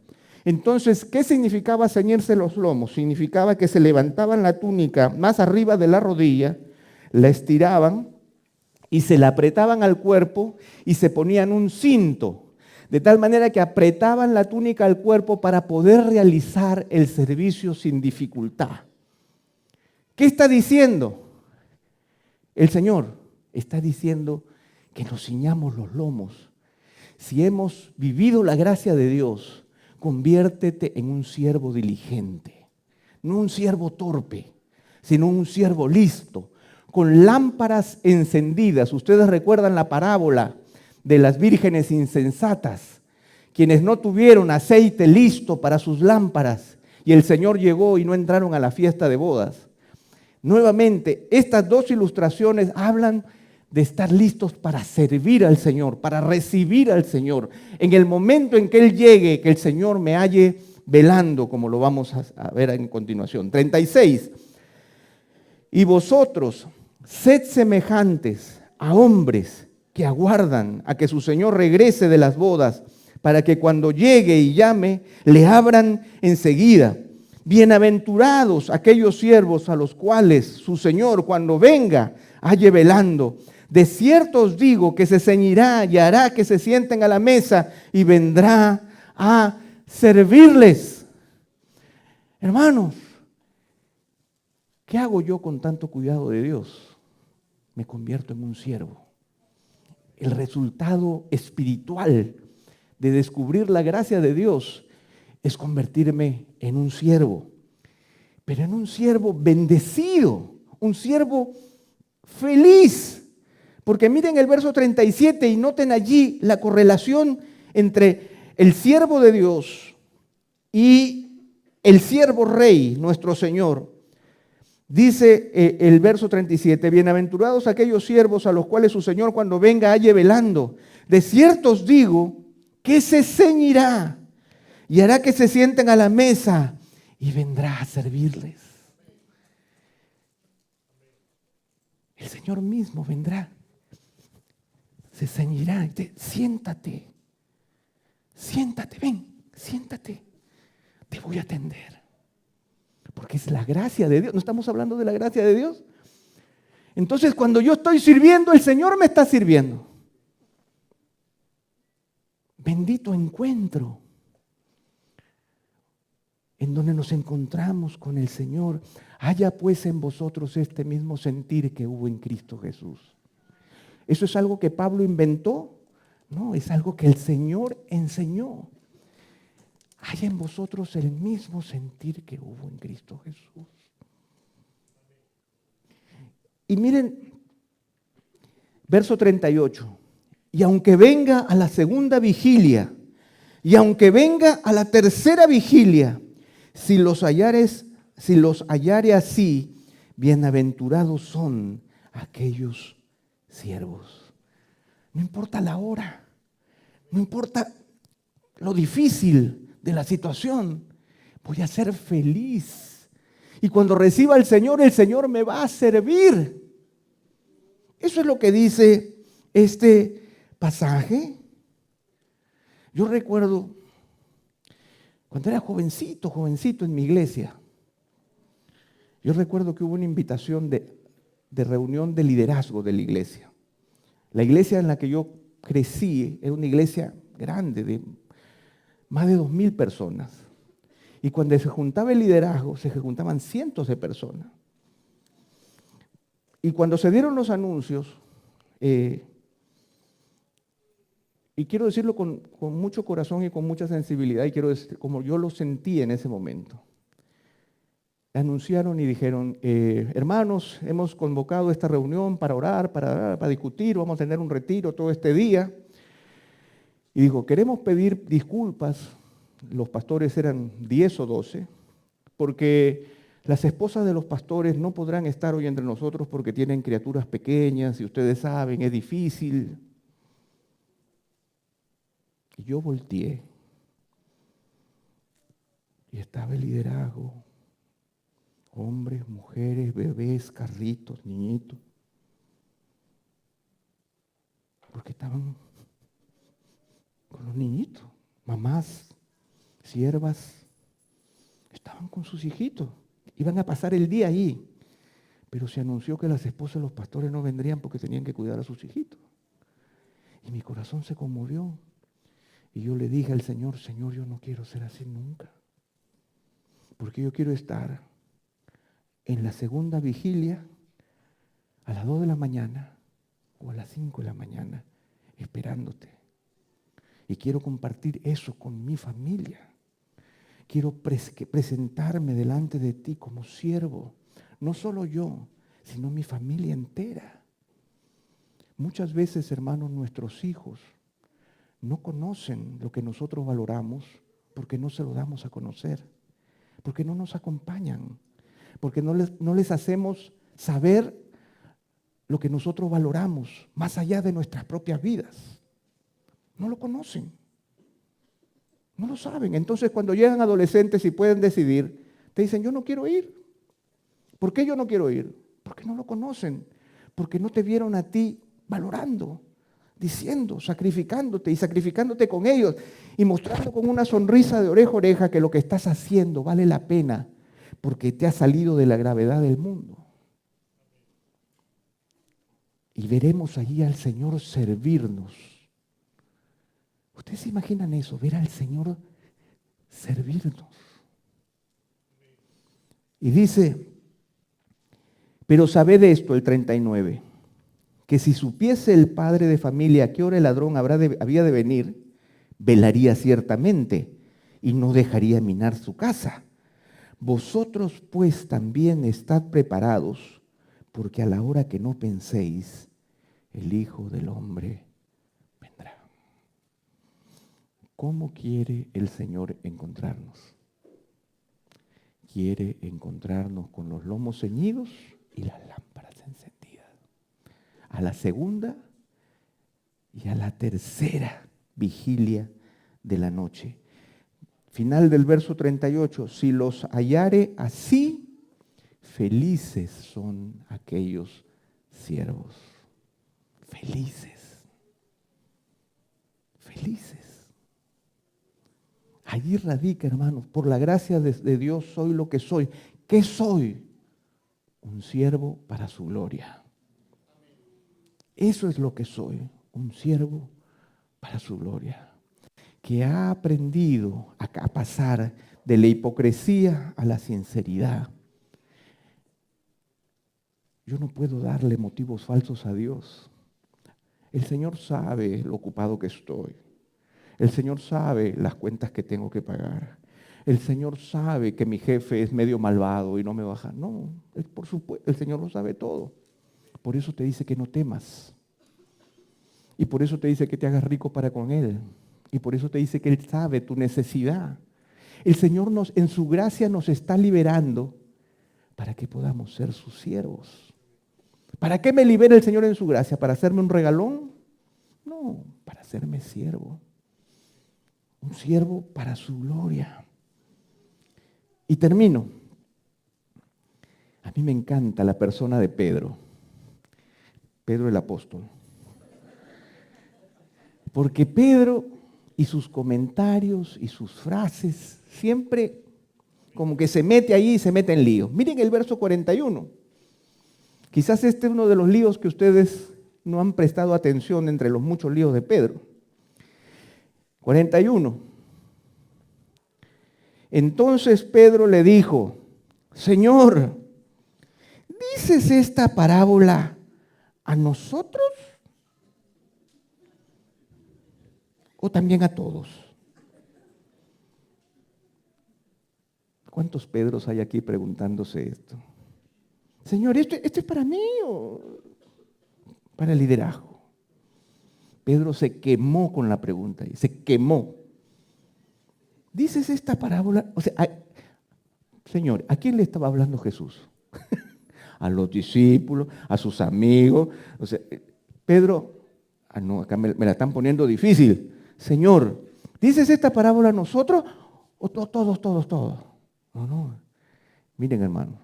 Entonces, ¿qué significaba ceñirse los lomos? Significaba que se levantaban la túnica más arriba de la rodilla, la estiraban y se la apretaban al cuerpo y se ponían un cinto, de tal manera que apretaban la túnica al cuerpo para poder realizar el servicio sin dificultad. ¿Qué está diciendo el Señor? Está diciendo que nos ciñamos los lomos. Si hemos vivido la gracia de Dios, conviértete en un siervo diligente, no un siervo torpe, sino un siervo listo, con lámparas encendidas. Ustedes recuerdan la parábola de las vírgenes insensatas, quienes no tuvieron aceite listo para sus lámparas, y el Señor llegó y no entraron a la fiesta de bodas. Nuevamente, estas dos ilustraciones hablan de estar listos para servir al Señor, para recibir al Señor. En el momento en que Él llegue, que el Señor me halle velando, como lo vamos a ver en continuación. 36. Y vosotros, sed semejantes a hombres que aguardan a que su Señor regrese de las bodas, para que cuando llegue y llame, le abran enseguida. Bienaventurados aquellos siervos a los cuales su Señor, cuando venga, halle velando. De cierto os digo que se ceñirá y hará que se sienten a la mesa y vendrá a servirles. Hermanos, ¿qué hago yo con tanto cuidado de Dios? Me convierto en un siervo. El resultado espiritual de descubrir la gracia de Dios es convertirme en un siervo, pero en un siervo bendecido, un siervo feliz. Porque miren el verso 37 y noten allí la correlación entre el siervo de Dios y el siervo rey, nuestro Señor. Dice el verso 37, bienaventurados aquellos siervos a los cuales su Señor cuando venga halle velando. De cierto os digo que se ceñirá y hará que se sienten a la mesa y vendrá a servirles. El Señor mismo vendrá, se ceñirá y te, siéntate, ven, siéntate, te voy a atender. Porque es la gracia de Dios. ¿No estamos hablando de la gracia de Dios? Entonces, cuando yo estoy sirviendo, el Señor me está sirviendo. Bendito encuentro en donde nos encontramos con el Señor. Haya pues en vosotros este mismo sentir que hubo en Cristo Jesús. ¿Eso es algo que Pablo inventó? No, es algo que el Señor enseñó. Haya en vosotros el mismo sentir que hubo en Cristo Jesús. Y miren, verso 38. Y aunque venga a la segunda vigilia, y aunque venga a la tercera vigilia, si los hallare así, bienaventurados son aquellos siervos. No importa la hora, no importa lo difícil de la situación, voy a ser feliz. Y cuando reciba al Señor, el Señor me va a servir. Eso es lo que dice este pasaje. Yo recuerdo cuando era jovencito en mi iglesia, yo recuerdo que hubo una invitación de reunión de liderazgo de la iglesia. La iglesia en la que yo crecí era una iglesia grande, de más de 2,000 personas. Y cuando se juntaba el liderazgo, se juntaban cientos de personas. Y cuando se dieron los anuncios, y quiero decirlo con mucho corazón y con mucha sensibilidad, y quiero decir como yo lo sentí en ese momento. Anunciaron y dijeron, hermanos, hemos convocado esta reunión para orar, para discutir, vamos a tener un retiro todo este día. Y dijo, queremos pedir disculpas, los pastores eran 10 o 12, porque las esposas de los pastores no podrán estar hoy entre nosotros porque tienen criaturas pequeñas y ustedes saben, es difícil. Y yo volteé y estaba el liderazgo, hombres, mujeres, bebés, carritos, niñitos, porque estaban con los niñitos, mamás, siervas estaban con sus hijitos, iban a pasar el día ahí, pero se anunció que las esposas de los pastores no vendrían porque tenían que cuidar a sus hijitos. Y mi corazón se conmovió. Y yo le dije al Señor, Señor, yo no quiero ser así nunca. Porque yo quiero estar en la segunda vigilia a las 2 de la mañana o a las 5 de la mañana esperándote. Y quiero compartir eso con mi familia. Quiero presentarme delante de ti como siervo. No solo yo, sino mi familia entera. Muchas veces, hermanos, nuestros hijos no conocen lo que nosotros valoramos porque no se lo damos a conocer, porque no nos acompañan, porque no les hacemos saber lo que nosotros valoramos más allá de nuestras propias vidas. No lo conocen, no lo saben. Entonces, cuando llegan adolescentes y pueden decidir, te dicen, yo no quiero ir. ¿Por qué yo no quiero ir? Porque no lo conocen, porque no te vieron a ti valorando, diciendo, sacrificándote y sacrificándote con ellos y mostrando con una sonrisa de oreja a oreja que lo que estás haciendo vale la pena porque te has salido de la gravedad del mundo. Y veremos allí al Señor servirnos. ¿Ustedes se imaginan eso? Ver al Señor servirnos. Y dice, pero sabed esto, el 39, que si supiese el padre de familia a qué hora el ladrón había de venir, velaría ciertamente y no dejaría minar su casa. Vosotros pues también estad preparados, porque a la hora que no penséis, el Hijo del Hombre vendrá. ¿Cómo quiere el Señor encontrarnos? Quiere encontrarnos con los lomos ceñidos y las lámparas encendidas. A la segunda y a la tercera vigilia de la noche. Final del verso 38, si los hallare así, felices son aquellos siervos. Felices. Felices. Allí radica, hermanos, por la gracia de Dios soy lo que soy. ¿Qué soy? Un siervo para su gloria. Eso es lo que soy, un siervo para su gloria, que ha aprendido a pasar de la hipocresía a la sinceridad. Yo no puedo darle motivos falsos a Dios. El Señor sabe lo ocupado que estoy. El Señor sabe las cuentas que tengo que pagar. El Señor sabe que mi jefe es medio malvado y no me baja. No, por supuesto, el Señor lo sabe todo. Por eso te dice que no temas. Y por eso te dice que te hagas rico para con Él. Y por eso te dice que Él sabe tu necesidad. El Señor en su gracia nos está liberando para que podamos ser sus siervos. ¿Para qué me libera el Señor en su gracia? ¿Para hacerme un regalón? No, para hacerme siervo. Un siervo para su gloria. Y termino. A mí me encanta la persona de Pedro. Pedro el apóstol. Porque Pedro y sus comentarios y sus frases siempre como que se mete ahí y se mete en lío. Miren el verso 41. Quizás este es uno de los líos que ustedes no han prestado atención entre los muchos líos de Pedro. 41. Entonces Pedro le dijo, Señor, ¿dices esta parábola a nosotros o también a todos? ¿Cuántos Pedros hay aquí preguntándose esto? Señor, ¿esto es para mí o para el liderazgo? Pedro se quemó con la pregunta, se quemó. ¿Dices esta parábola? O sea, Señor, ¿a quién le estaba hablando Jesús? A los discípulos, a sus amigos. O sea, Pedro, no, acá me la están poniendo difícil. Señor, ¿dices esta parábola a nosotros o todos? No. Miren, hermano,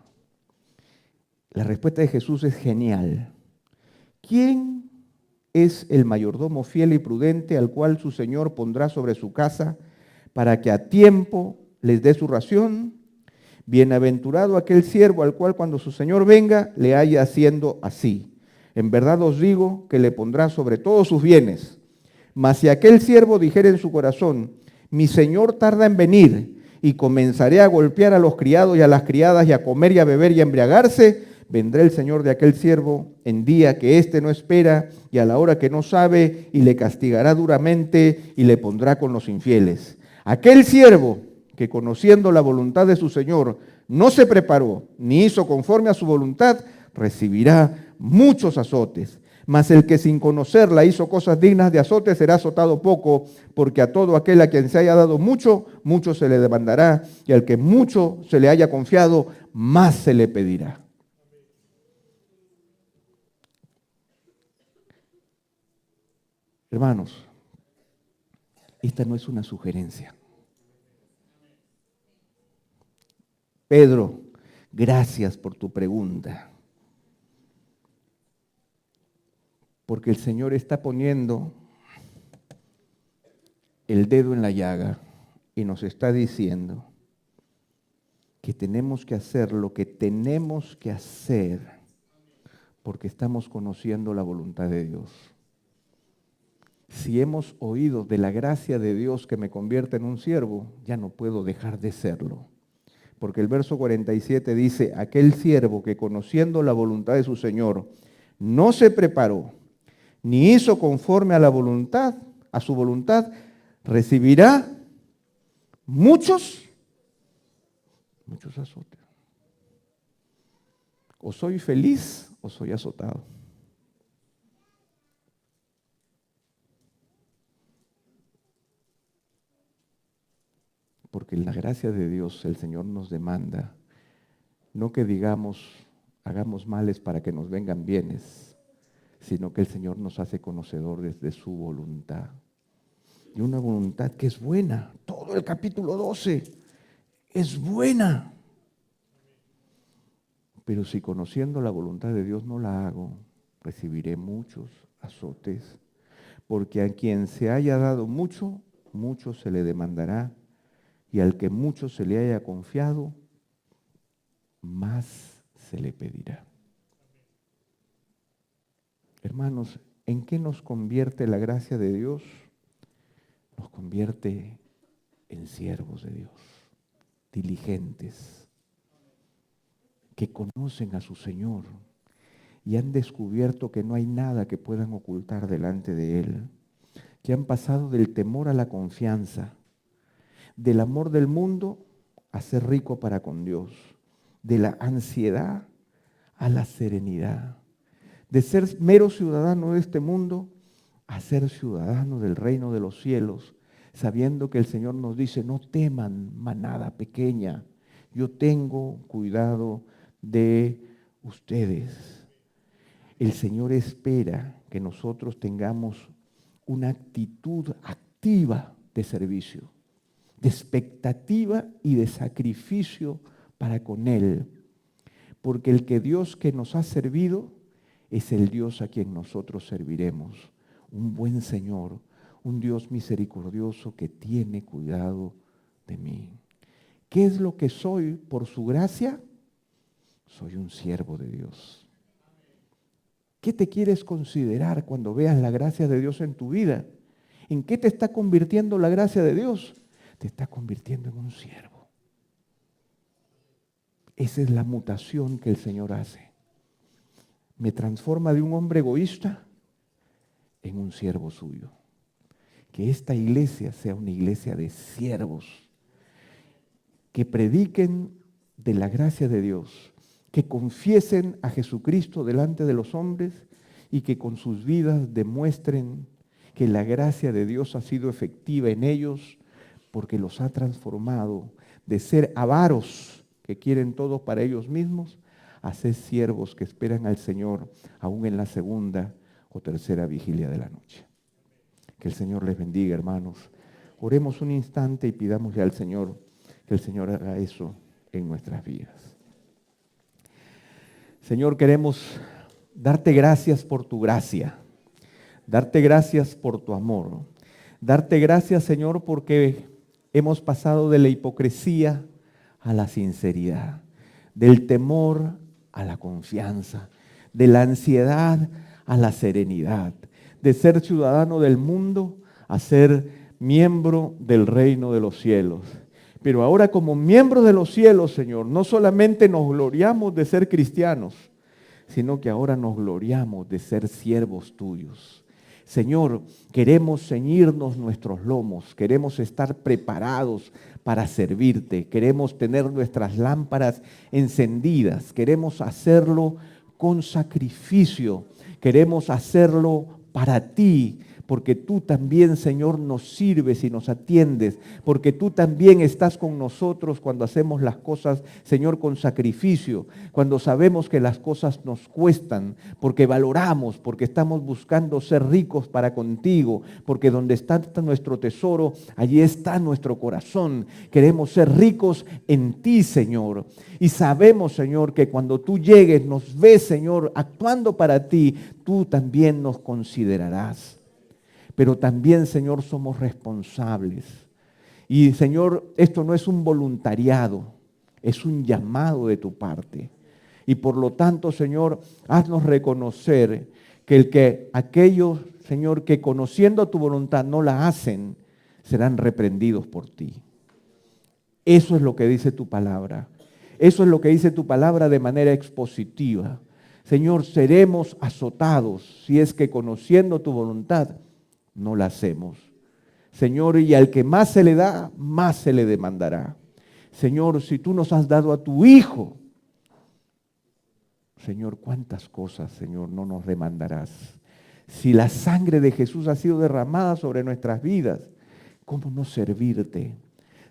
la respuesta de Jesús es genial. ¿Quién es el mayordomo fiel y prudente al cual su Señor pondrá sobre su casa para que a tiempo les dé su ración. Bienaventurado aquel siervo al cual cuando su señor venga le haya haciendo así. En verdad os digo que le pondrá sobre todos sus bienes. Mas si aquel siervo dijere en su corazón, mi señor tarda en venir, y comenzaré a golpear a los criados y a las criadas, y a comer y a beber y a embriagarse, vendrá el señor de aquel siervo en día que éste no espera y a la hora que no sabe, y le castigará duramente y le pondrá con los infieles. Aquel siervo que conociendo la voluntad de su señor no se preparó ni hizo conforme a su voluntad, recibirá muchos azotes. Mas el que sin conocerla hizo cosas dignas de azote será azotado poco, porque a todo aquel a quien se haya dado mucho, mucho se le demandará, y al que mucho se le haya confiado, más se le pedirá. Hermanos, esta no es una sugerencia. Pedro, gracias por tu pregunta. Porque el Señor está poniendo el dedo en la llaga y nos está diciendo que tenemos que hacer lo que tenemos que hacer porque estamos conociendo la voluntad de Dios. Si hemos oído de la gracia de Dios que me convierte en un siervo, ya no puedo dejar de serlo. Porque el verso 47 dice, aquel siervo que conociendo la voluntad de su Señor no se preparó, ni hizo conforme a la voluntad, a su voluntad, recibirá muchos azotes. O soy feliz o soy azotado. Porque en la gracia de Dios el Señor nos demanda, no que digamos, hagamos males para que nos vengan bienes, sino que el Señor nos hace conocedores de su voluntad. Y una voluntad que es buena. Todo el capítulo 12 es buena. Pero si conociendo la voluntad de Dios no la hago, recibiré muchos azotes. Porque a quien se haya dado mucho, mucho se le demandará. Y al que mucho se le haya confiado, más se le pedirá. Hermanos, ¿en qué nos convierte la gracia de Dios? Nos convierte en siervos de Dios, diligentes, que conocen a su Señor y han descubierto que no hay nada que puedan ocultar delante de Él, que han pasado del temor a la confianza, del amor del mundo a ser rico para con Dios, de la ansiedad a la serenidad, de ser mero ciudadano de este mundo a ser ciudadano del reino de los cielos, sabiendo que el Señor nos dice, no teman, manada pequeña, yo tengo cuidado de ustedes. El Señor espera que nosotros tengamos una actitud activa de servicio, de expectativa y de sacrificio para con Él. Porque el que Dios que nos ha servido es el Dios a quien nosotros serviremos. Un buen Señor, un Dios misericordioso que tiene cuidado de mí. ¿Qué es lo que soy por su gracia? Soy un siervo de Dios. ¿Qué te quieres considerar cuando veas la gracia de Dios en tu vida? ¿En qué te está convirtiendo la gracia de Dios? Te está convirtiendo en un siervo. Esa es la mutación que el Señor hace. Me transforma de un hombre egoísta en un siervo suyo. Que esta iglesia sea una iglesia de siervos, que prediquen de la gracia de Dios, que confiesen a Jesucristo delante de los hombres y que con sus vidas demuestren que la gracia de Dios ha sido efectiva en ellos porque los ha transformado de ser avaros que quieren todo para ellos mismos a ser siervos que esperan al Señor aún en la segunda o tercera vigilia de la noche. Que el Señor les bendiga, hermanos. Oremos un instante y pidámosle al Señor que el Señor haga eso en nuestras vidas. Señor, queremos darte gracias por tu gracia, darte gracias por tu amor, darte gracias, Señor, porque hemos pasado de la hipocresía a la sinceridad, del temor a la confianza, de la ansiedad a la serenidad, de ser ciudadano del mundo a ser miembro del reino de los cielos. Pero ahora, como miembros de los cielos, Señor, no solamente nos gloriamos de ser cristianos, sino que ahora nos gloriamos de ser siervos tuyos. Señor, queremos ceñirnos nuestros lomos, queremos estar preparados para servirte, queremos tener nuestras lámparas encendidas, queremos hacerlo con sacrificio, queremos hacerlo para ti, porque tú también, Señor, nos sirves y nos atiendes, porque tú también estás con nosotros cuando hacemos las cosas, Señor, con sacrificio, cuando sabemos que las cosas nos cuestan, porque valoramos, porque estamos buscando ser ricos para contigo, porque donde está nuestro tesoro, allí está nuestro corazón. Queremos ser ricos en ti, Señor, y sabemos, Señor, que cuando tú llegues, nos ves, Señor, actuando para ti, tú también nos considerarás. Pero también, Señor, somos responsables. Y, Señor, esto no es un voluntariado, es un llamado de tu parte. Y por lo tanto, Señor, haznos reconocer que aquellos, Señor, que conociendo tu voluntad no la hacen, serán reprendidos por ti. Eso es lo que dice tu palabra. Eso es lo que dice tu palabra de manera expositiva. Señor, seremos azotados si es que conociendo tu voluntad no la hacemos. Señor, y al que más se le da, más se le demandará. Señor, si tú nos has dado a tu Hijo, Señor, cuántas cosas, Señor, no nos demandarás. Si la sangre de Jesús ha sido derramada sobre nuestras vidas, ¿cómo no servirte?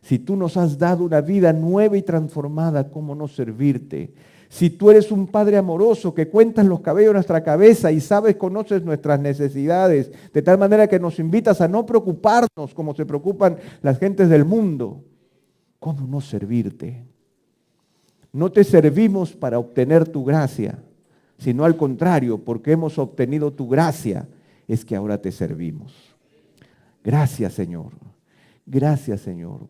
Si tú nos has dado una vida nueva y transformada, ¿cómo no servirte? Si tú eres un Padre amoroso que cuentas los cabellos de nuestra cabeza y sabes, conoces nuestras necesidades, de tal manera que nos invitas a no preocuparnos como se preocupan las gentes del mundo, ¿cómo no servirte? No te servimos para obtener tu gracia, sino al contrario, porque hemos obtenido tu gracia, es que ahora te servimos. Gracias, Señor. Gracias, Señor.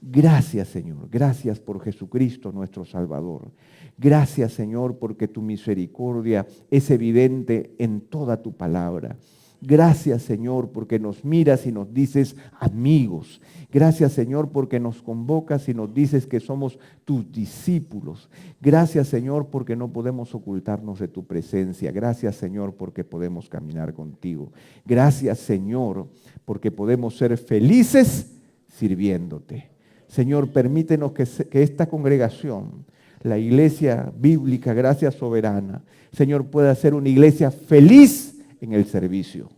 Gracias, Señor. Gracias por Jesucristo, nuestro Salvador. Gracias, Señor, porque tu misericordia es evidente en toda tu palabra. Gracias, Señor, porque nos miras y nos dices amigos. Gracias, Señor, porque nos convocas y nos dices que somos tus discípulos. Gracias, Señor, porque no podemos ocultarnos de tu presencia. Gracias, Señor, porque podemos caminar contigo. Gracias, Señor, porque podemos ser felices sirviéndote. Señor, permítenos que esta congregación, la iglesia bíblica, Gracia Soberana, Señor, pueda ser una iglesia feliz en el servicio,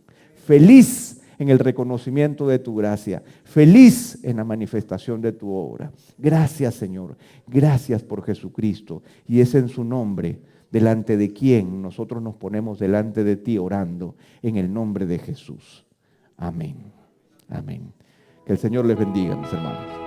feliz en el reconocimiento de tu gracia, feliz en la manifestación de tu obra. Gracias, Señor, gracias por Jesucristo, y es en su nombre delante de quien nosotros nos ponemos delante de ti orando, en el nombre de Jesús. Amén. Amén. Que el Señor les bendiga, mis hermanos.